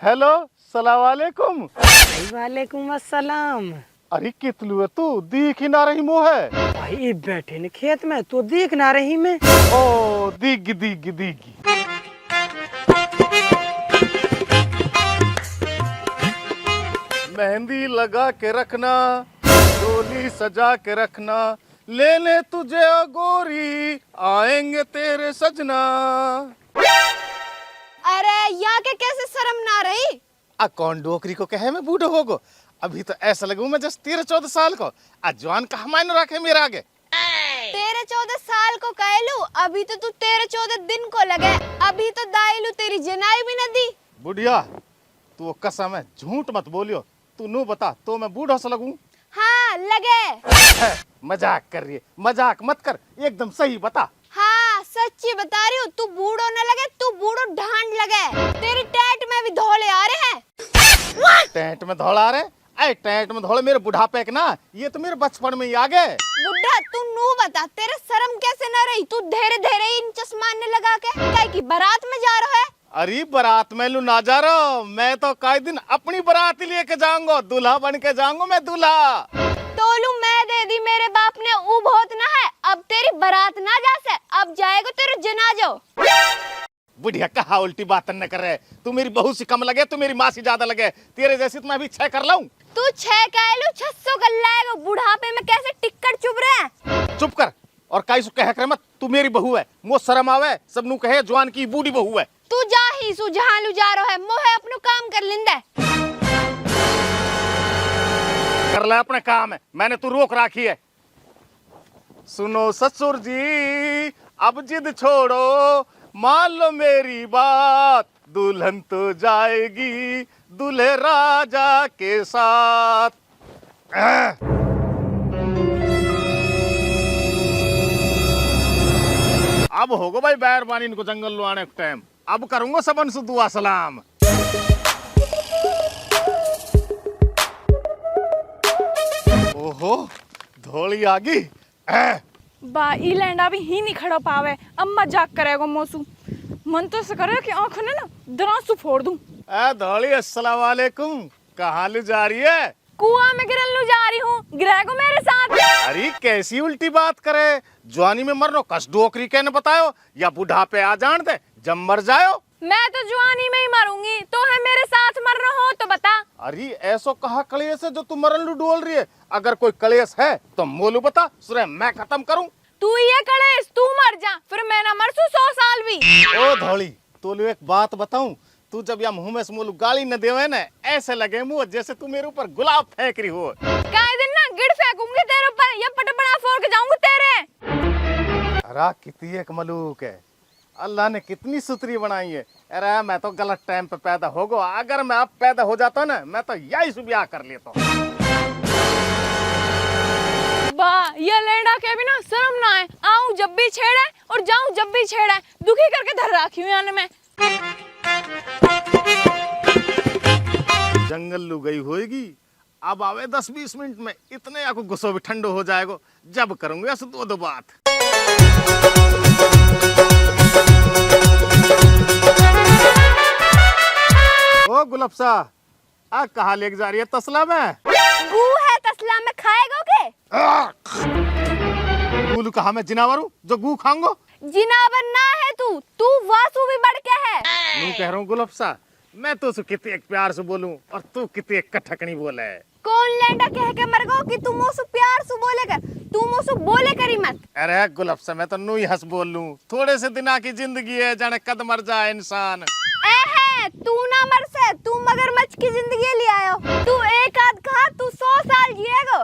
Hello सलाम वालेकुम। वालेकुम अस्सलाम। अरे कितलू है तू, दिख ही ना रही मुँह है। भाई बैठे न खेत में तो दिख ना रही मैं। ओ दिग दिग दिग। मेहंदी लगा के रखना, डोली सजा के रखना, लेने तुझे ओ गोरी आएंगे तेरे सजना। अरे यहाँ के कैसे शर्म ना रही। आ कौन डोकरी को कहे मैं बूढ़ो होगो। अभी तो ऐसा लगू मैं जस्ट 13-14 साल को। जवान का मायने रखे मेरे आगे। 13-14 साल को कहलू, अभी तो तू 13-14 दिन को लगे। अभी तो दाइलू तेरी जनाई भी न दी। बुढ़िया तू वो कसम है, झूठ मत बोलियो। तू नू बता तो मैं बूढ़ा सा लगूं। हाँ लगे। मजाक कर रही है, मजाक मत कर, एकदम सही बता। हाँ सच्ची बता रही हूँ, तू बूढ़ो न लगे, तू बूढ़ो ढांड लगे। तेरी टैट में भी धोले आ रहे हैं। टेंट में धौल आ रहे? अरे टेंट में धौल मेरे बुढ़ापे के ना, ये तो मेरे बचपन में ही आ गए। बुढ़ा तू नू बता, तेरे शर्म कैसे न रही। तू धीरे धीरे इन चश्मा ने लगा के काय की बारात में जा रहा है। अरे बारात में लू ना जा रहा हूँ मैं, तो कई दिन अपनी बारात लेके जाऊंगा, दूल्हा बन के जाऊंगा मैं दूल्हा। तोलू मैं दे दी मेरे बाप ने, ऊ बहुत ना है। अब तेरी बारात ना जा से, अब जाएगा तेरे जनाजो। बुढ़िया कहा उल्टी बात न कर रहे। तू मेरी बहू से कम लगे, तू मेरी माँ से ज्यादा लगे। तेरे जैसी तो मैं भी 6 कर लाऊं। तू 6 कहलू 600 कर लाएगा। बुढ़ापे में कैसे टिक्कर चुभ रहे हैं। चुप कर और काई सु कह कर मत। तू मेरी बहू है, मो शर्म आवे, सब नु कहे जवान की बूढ़ी बहू है। तू जा ही सु जहां लू जा रहा है, मोहे अपनो काम कर लिंदे। कर ले अपने काम है, मैंने तू रोक राखी है। सुनो ससुर जी अब जिद छोड़ो, मान लो मेरी बात, दुल्हन तो जाएगी दूल्हे राजा के साथ। अब होगो भाई बैरबानी इनको जंगल लो आने का टाइम। अब करूंगा सबन से दुआ सलाम। ओहो धोली आ गई। बा ई लैंडा भी ही नहीं खड़ा पावे। अब मजाक करेगा मौसू। मन तो से करे कि आंख ने ना दरासू फोड़ दूं। धोली अस्सलाम वालेकुम, कहाँ ले जा रही है? कुआं में गिरन लू जा रही हूँ, गिराएगो मेरे साथ। अरे कैसी उल्टी बात करे। जवानी में मरनो कस डोकरी कहने बतायो, या बुढ़ापे आ जान दे जब मर जायो। मैं तो जवानी में ही मरूंगी, तो है मेरे साथ मरना हो तो बता। अरे ऐसो कहा कलेश है जो तू मरन लू डोल रही है। अगर कोई कलेश है तो मोलू बता, सुरे मैं खत्म करूं। तू ये कलेश तू मर जा, फिर मैं ना मरसू 100 साल भी। ओ धौली तो एक बात बताऊं, तू जब या मुंह में से मोलू गाली न देवे ना, ऐसे लगे मुंह जैसे तू मेरे ऊपर गुलाब फेंक रही हो। काहे दिन ना गिड़ फेंकूंगी तेरे ऊपर, या पटपड़ा फोड़ के जाऊंगी तेरे। अरे कितनी एक मलूक है, अल्लाह ने कितनी सुतरी बनाई है। अरे मैं तो गलत टाइम पे पैदा हो गया। अगर मैं अब पैदा हो जाता ना, मैं तो यही से ब्याह कर लेता। बा ये लेंडा के भी ना शर्म ना है। आऊं जब भी छेड़े और जाऊं जब भी छेड़े, दुखी करके धर राखी हूं यानी मैं। जंगल लू गई होगी, अब आवे 10-20 मिनट में, इतने आपको गुस्सा भी ठंडो हो जाएगा जब करूंगा ऐसे दो बात। ओ गुलबसा आ कहाँ लेके जा रही है? तसला में गू है तसला में, खाएगो के? गुलू कहा मैं जिनावर हूँ जो गू खाऊंगो? जिनावर ना है तू वासु भी बढ़ के है। नू कह रहा हूँ गुलबसा, मैं तो कितने एक प्यार से बोलूं और तू कितने एक कठकनी बोले। कौन लेंडा कह के मर गो कि तू मुझसे प्यार से बोले कर। तू मुझसे बोले करी मत। अरे गुलबसा मैं तो नू ही हंस बोल लूं। थोड़े से दिना की जिंदगी है, जाने कद मर जाए इंसान। तू ना मर से, तू मगरमच्छ की जिंदगी ले आयो। तू एक आध खा, तू 100 साल जिएगा।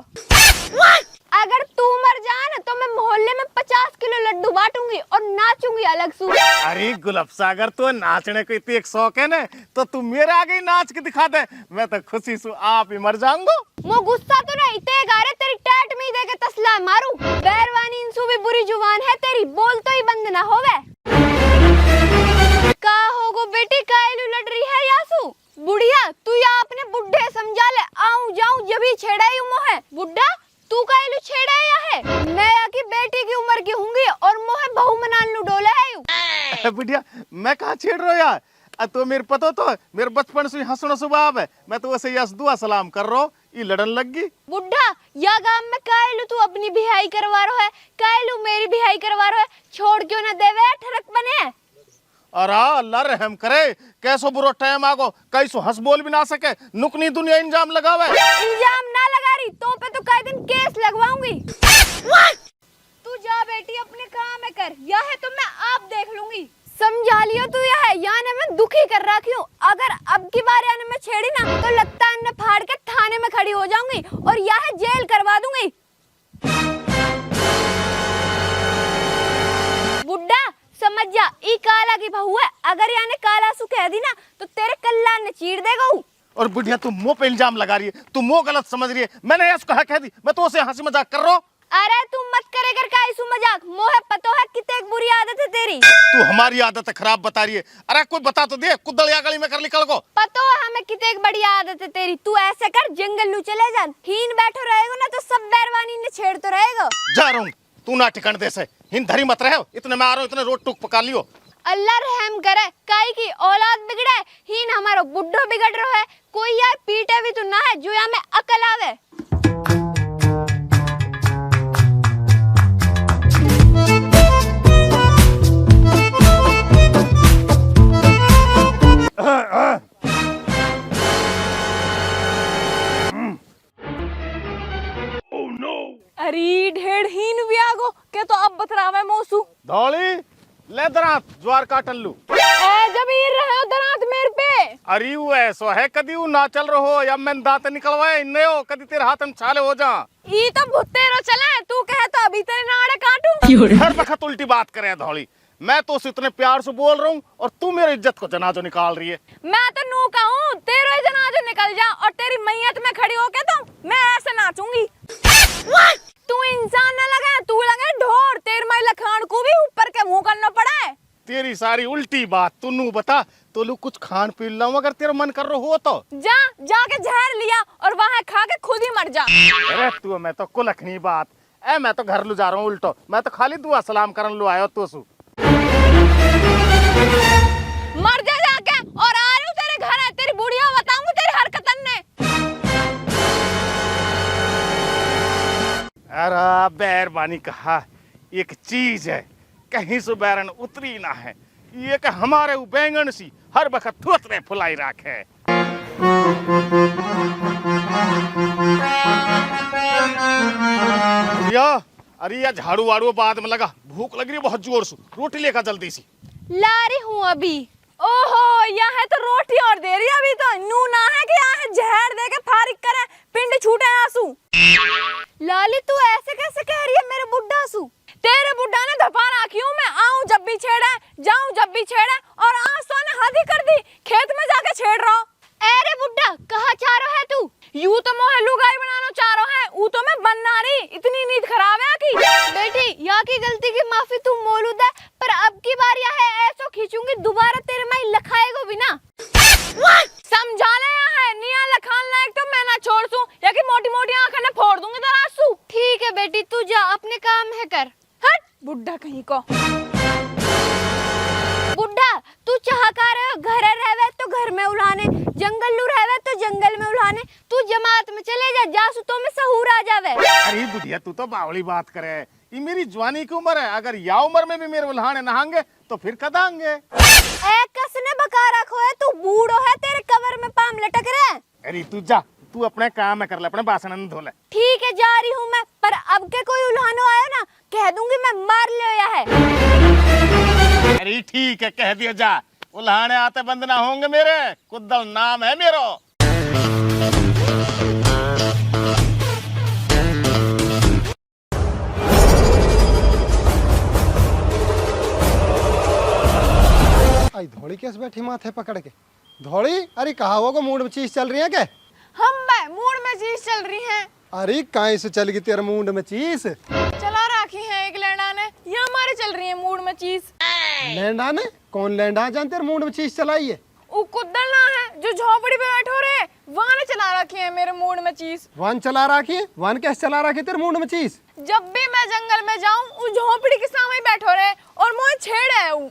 अगर तू मर जाए ना तो मैं मोहल्ले में 50 किलो लड्डू बांटूंगी और नाचूंगी अलग से। अरे गुलबसा अगर तू नाचने को इतनी एक शौक है ना, तो तू मेरे आगे ही नाच के दिखा दे, मैं तो खुशी से आप ही मर जाऊंगा। वो गुस्सा तो नहीं ते गारे, तेरी टैट में ही देके तसला मारू। बैरवानी इंसु भी बुरी जुबान है तेरी, बोल तो ही बंद ना होवे। का होगो बेटी, कायलू लड़ रही है यासू। बुढ़िया तू या अपने बुढ़े समझा ले, आऊं जाऊं जब ही छेड़ा ही मोहे। बुढ़ा तू कायलू छेड़ा या है? मैं आकी बेटी की उम्र की होंगी और मोहे बहू मनान लू डोले है। बुढ़िया मैं कहाँ छेड़ रहा यार। तो मेरे पता तो मेरे बचपन से हंसना स्वभाव है। मैं तो वैसे यस दुआ सलाम कर रहा हूँ, ये लड़न लग गई। बुढ़ा या गांव में कायलू तू अपनी बिहाई करवा रो है, कायलू मेरी बिहाई करवा रो है, छोड़ क्यों ना देवे ठरक बने। अरे अल्लाह रहम करे, कैसो बुरो टाइम आगो, कैसो हंस बोल भी ना सके, नुकनी दुनिया इंजाम लगावे। इंजाम ना लगा रही तो पे तो कई दिन केस लगवाऊंगी। तू जा बेटी अपने काम में कर, या है तो मैं आप देख लूंगी। समझा लियो तू, यह है यानी मैं दुखी कर रखी हूँ। अगर अब की बार यानी मैं छेड़ी ना तो लगता है न फाड़ के थाने में खड़ी हो जाऊंगी और यह है जेल करवा दूंगी। बुड्ढा समझ जा, ई काला की बहू है, अगर यानी काला सु कह दी ना तो तेरे कल्ला ने चीर देगा। और बुढ़िया तू मुंह पे इल्जाम लगा रही है, तू मुंह गलत समझ रही है। मैंने यस कहा कह दी, मैं तो उसे हंसी मजाक कर रहा हूँ। अरे तू मत करे कर का इस मजाक, मोहे पतो है कितने बुरी आदत है तेरी। तू हमारी आदत खराब बता रही है। अरे कोई बता तो दे, कुदलिया गली में कर निकल को। पतो है हमें कितने बड़ी आदत है तेरी। तू ऐसे कर जंगल नु चले जा, हीन बैठो रहेगा ना तो सब बैरवानी ने छेड़ तो रहेगा। जा रहा हूँ, तू ना टिकन दे से, हिंद धरी मत रहे, इतने में आ रहा हूँ, इतने रोट टूक पका लियो। अल्लाह रहम करे, काई की औलाद बिगड़े, हीन हमारो बुड्ढो बिगड़ रहा है। कोई यार पीटे भी तो ना है जो या में अकल आवे। अरे ढेड़ हीन भी आगो के तो अब बतरावे मौसू। धौली ले दरात ज्वार का टल्लू। ए जब ये रहे हो दरात मेरे पे। अरे वो ऐसो है, कदी वो ना चल रहो या मैं दांत निकलवाए इन्ने हो, कदी तेरे हाथ में छाले हो जा। ई तो भुत्ते रो चला है, तू कहे तो अभी तेरे नाड़े काटूं। हर वक्त उल्टी बात करे धौली। मैं तो उसे इतने प्यार से बोल रहा हूँ और तू मेरी इज्जत को जनाजो निकाल रही है। मैं तो नू कहूँ तेरे जनाजे निकल जा और तेरी मैयत में खड़ी होके तो मैं ऐसे नाचूंगी। तू इंसान न लगे, तू लगे ढोर। तेरे माई लखान को भी ऊपर के मुंह करना पड़ा है। तेरी सारी उल्टी बात तू नू बता, तो लू कुछ खान पी लाऊं अगर तेरा मन कर रहा हो तो। जा जाके जहर लिया और वहाँ खा के खुद ही मर जा। अरे तू मैं तो कुलखनी बात ए, मैं तो घर लू जा रहा हूँ उल्टो, मैं तो खाली दुआ सलाम करन लू आयो तो सु। मर जा जाके, और आ रही हूँ तेरे घर है, तेरी बुढ़िया बताऊंगी तेरी हरकतन ने। अरे बैरबानी कहा एक चीज है, कहीं से बैरन उतरी ना है, ये कि हमारे बैंगन सी हर वक्त थोतरे फुलाई राखे। अरे या झाड़ू वाड़ू बाद में लगा, भूख लग रही है बहुत जोर से, रोटी लेकर जल्दी सी। ला रही हूँ अभी। ओहो यहाँ है तो रोटी और दे रही है, अभी तो नू ना है कि यहाँ है जहर दे के फारिग करे, पिंड छूटे आंसू। लाली तू ऐसे कैसे कह रही है मेरे बुड्ढा सु? तेरे बुड्ढा ने धपा रखी हूँ मैं, आऊं जब भी छेड़े, जाऊं जब भी छेड़े, और आंसू ने हद ही कर दी, खेत में जाके छेड़ रहा हूँ। अरे बुड्ढा कहाँ चारो है तू? यूं तो मोहे लुगाई बनानो चारो है, ऊ तो मैं बनना रही, इतनी नींद खराब है की। बेटी या की गलती की माफी तू मौलूद है, पर अब की बार यह है ऐसो खींचूंगी दोबारा तेरे माई लखाएगो भी ना। समझा ले है निया लखान लायक तो मैं ना छोड़ सूं, या कि मोटी मोटी आंखें ने फोड़ दूंगी दरासू। ठीक है बेटी तू जा अपने काम है कर। हट बुड्ढा कहीं को। बुड्ढा तू चाहकार है, घर रहवे तो घर में उलाने, जंगल लू रहवे तो जंगल में उलाने, तू जमात में चले जा, जासू तो में सहूर आ जावे। अरे बुढ़िया तू तो बावली बात करे, ये मेरी जवानी की उम्र है, अगर या उम्र में भी मेरे उल्हाने नहाएंगे तो फिर कदांगे। ए कसने बका रखो है, तू बूढ़ो है, तेरे कवर में पाम लटक रहे। अरे तू जा, तू अपने काम में कर ले, अपने बासन धो ले। ठीक है जा रही हूँ मैं, पर अब के कोई उल्हानो आयो ना कह दूंगी मैं मार लिया है। अरे ठीक है कह दिया जा, उल्हाने आते बंद ना होंगे मेरे, कुद्दल नाम है मेरो। आई धौड़ी कैसे बैठी माथे पकड़ के? धौड़ी अरे कहा होगा मूड में चीज चल रही है क्या? हम भाई मूड में चीज चल रही है। अरे काहे से चल गई तेरे मूड में चीज? चला रखी है एक लैंडा ने, ये हमारे चल रही है मूड में चीज। लैंडा ने? कौन लैंडा जान तेरे मूड में चीज चलाई है? वो कुद्दल ना है जो झोपड़ी पे बैठो रे, वहां ने चला बना रखी है मेरे मूड में चीज। वन चला रखी है, वन कैसे चला रखी तेरे मुंड में चीज? जब भी मैं जंगल में जाऊं उस झोपड़ी के सामने बैठो रहे और मुझे छेड़े है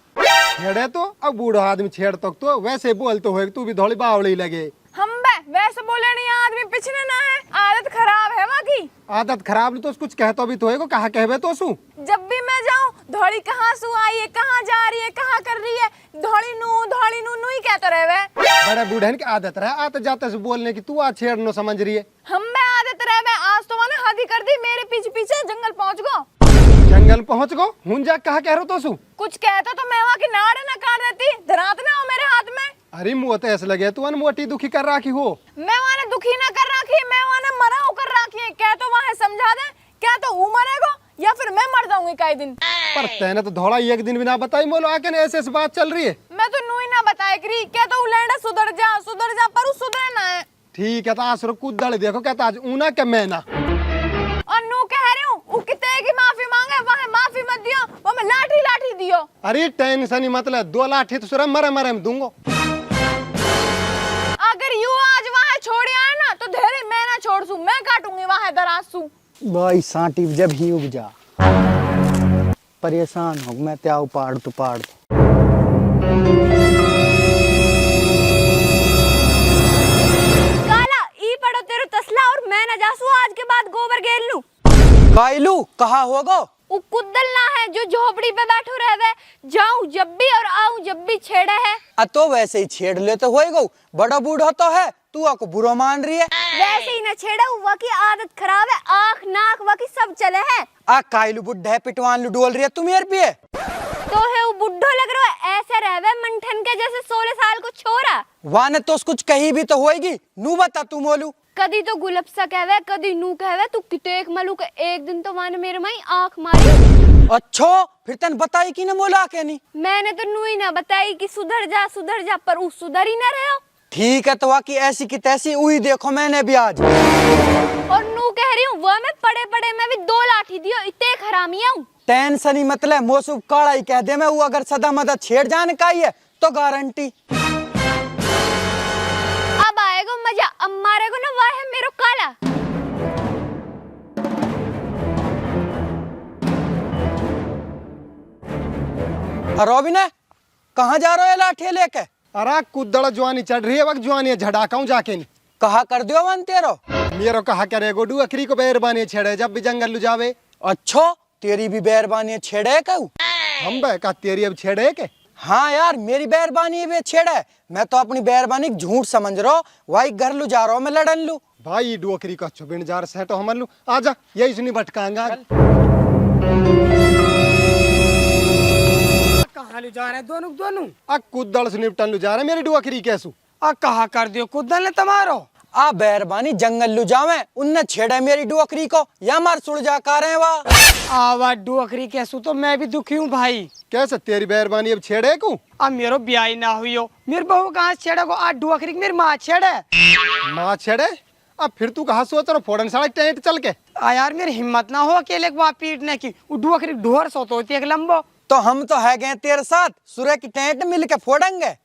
छेड़े तो अब बूढ़ा आदमी छेड़ तक तो वैसे बोल तो हो तू भी थोड़ी बावड़ी लगे। हम बे वैसे बोले नहीं, आदमी पिछने ना है, आदत खराब है वहाँ की। आदत खराब तो कुछ कहतो भी तो है को कहा कहबे तो सु। जब भी मैं जाऊं धौड़ी कहाँ सु आई है, कहाँ जा रही है, कहाँ कर रही है, धौड़ी नू ही कहते रहे। बड़े बूढ़े की आदत रहे आते जाते से बोलने की, तू आज छेड़नो समझ रही है। हम बे आदत रहे, आज तो मैंने हद ही कर दी, मेरे पीछे पीछे जंगल पहुँच गो। जंगल पहुँच गो हूं जा कहा कह रहे तो सु। कुछ कहता तो मैं वहाँ की नाड़े ना काट देती, धरात ना हो मेरे हाथ में। अरे मुँह तो ऐसे लगे तू मोटी दुखी कर रखी हो। मैं वहाँ दुखी ना कर रखी, मैं वहाँ मरा कर रखी है। क्या तो वहाँ समझा दे, क्या तो वो मरेगा या फिर मैं मर जाऊंगी कई दिन। पर तेने तो थोड़ा एक दिन भी ना बताई, बोलो आके ऐसे बात चल रही है। मैं तो नू ही ना बताए करी, क्या तो उलेंडा सुधर जा पर सुधरे ना है। ठीक है तो आज कूद देखो कहता आज ऊना के मैं ना और नू कह रही हूँ वो कितने की माफी मांगे, वहाँ माफी मत दियो, वो मैं लाठी दियो। अरे टेंशन ही मतलब 2 लाठी तो सुरम मरे में दूंगो। अगर यू आज वहाँ छोड़े आए ना तो धैर्य मैं ना छोड़ सू, मैं काटूंगी वहाँ दरासू। भाई सांटी जब ही उग जा, परेशान हो मैं त्या उपाड़ तो पाड़ दो। काला ई पड़ो तेरो तसला और मैं ना जासू आज के बाद गोबर गेल लूं। काइलू कहा होगो? वो कुद्दल ना है जो झोपड़ी पे बैठो रहवे, जाऊं जब भी और आऊं जब भी छेड़े है। तो वैसे ही छेड़ ले तो होएगो, बड़ा बूढ़ा तो है, तू आको बुरा मान रही है। वैसे ही ना छेड़ा, वो की आदत खराब है, आँख नाक वो की सब चले है। आ काइलू बुढ़ा है पिटवान लू डोल रही है तुम यार पे। तो है वो बुढ़ो लग रहा है, ऐसे रहवे मंठन के जैसे 16 साल को छोरा। वाने तो कुछ कही भी तो होएगी, नू बता तू मोलू। कदी तो गुलपसा कहवे, कदी नू कहवे, तू कितेक मलू के एक दिन तो वाने मेरे माई आँख मारी। अच्छो फिर तन बताई कि न मोला के नहीं? मैंने तो नू ही ना बताई कि सुधर जा, पर वो सुधर ही ना रहे हो। ठीक है तो वाकी ऐसी की तैसी उही देखो मैंने भी आज। और नू कह रही हूँ वो मैं पड़े में भी 2 लाठी दियो, इतने खरामी हूँ। टेंशन ही मतलब मौसम काला ही कह दे मैं, वो अगर सदा मदा छेड़ जाने का ही है तो गारंटी। अब आएगा मजा, अब मारेगा ना वह है मेरो काला। रोबिन कहाँ जा रहे हो लाठी लेके? अरे कुदड़ जवानी चढ़ रही है, वक्त जवानी झड़ाकाऊ जाके नहीं। कहा कर दियो वन तेरो? मेरे कहा करे गोडू अखरी को बेरबानी छेड़े जब भी जंगल लु जावे। अच्छो तेरी भी बेरबानी छेड़े कहू? हम बे का तेरी अब छेड़े के? हाँ यार मेरी बेरबानी भी छेड़े, मैं तो अपनी बेरबानी झूठ समझ रहा हूँ, वही घर लू जा रहा हूँ मैं लड़न लू। भाई डोकरी का चुबिन जार से तो हम लू आजा यही सुनी भटकांगा। कहाँ ले जा रहे हैं दोनों? आ कुदड़ से निपटन लु जा रहे मेरी डोकरी कैसू? आ कहा कर दियो कुद्दल ने तुम्हारो? आ बेरबानी जंगल लू जावे, उनने छेड़े मेरी डोकरी को, या मार सुड़ जा कर रहे वाह। आवा डोकरी कैसू तो मैं भी दुखी हूँ भाई। कैसे तेरी बेरबानी अब छेड़े को? अब मेरो ब्याह ना हुई हो, मेरी बहू कहाँ छेड़े को? आज डोकरी मेरी माँ छेड़े। माँ छेड़े? अब फिर तू कहाँ सोच रहा फोड़न साला टेंट चल के? आ यार मेरी हिम्मत ना हो अकेले को पीटने की, वो डोकरी ढोर सोत होती है एक लंबो। तो हम तो है गए तेरे साथ, सूर्य की टेंट मिल के फोड़ेंगे।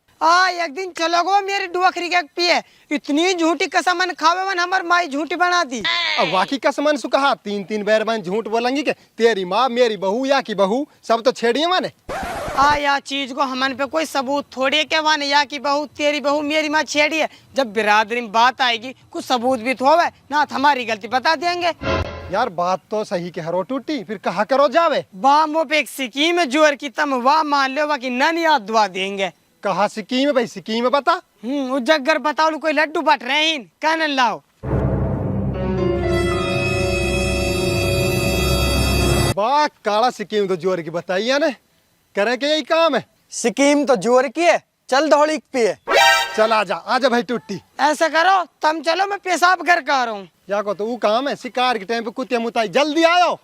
एक दिन चलोगो मेरी डोकरी के पिए, इतनी झूठी कसमन खावे वन हमार माई झूठी बना दी। अब वाकी कसमन सु कहा 3 बेरबान झूठ बोलेंगी के तेरी माँ मेरी बहू या की बहू सब तो छेड़िए माने। या चीज को हमन पे कोई सबूत थोड़ी है क्या माने, या की बहू तेरी बहू मेरी माँ छेड़ी है। जब बिरादरी में बात आएगी कुछ सबूत भी तो होवे ना, हमारी गलती बता देंगे। यार बात तो सही के हरो टूटी, फिर कहा करो जावे। वाह मो पे एक सिक्कीम है जोर की, तम वाह मान लो बाकी नन याद दुआ देंगे। कहा सिक्कीम है भाई, सिक्कीम है बता। वो जगगर बताओ कोई लड्डू बट रहे हैं कहने लाओ। वाह काला सिक्कीम तो जोर की बताइए ने, करे के यही काम है। सिक्कीम तो जोर की है, चल धौली पिए। चल आजा भाई टूटी। ऐसा करो तुम चलो मैं पेशाब घर का आ रहा हूँ। या को तो वो काम है, शिकार के टाइम पे कुत्ते मुताई जल्दी आओ।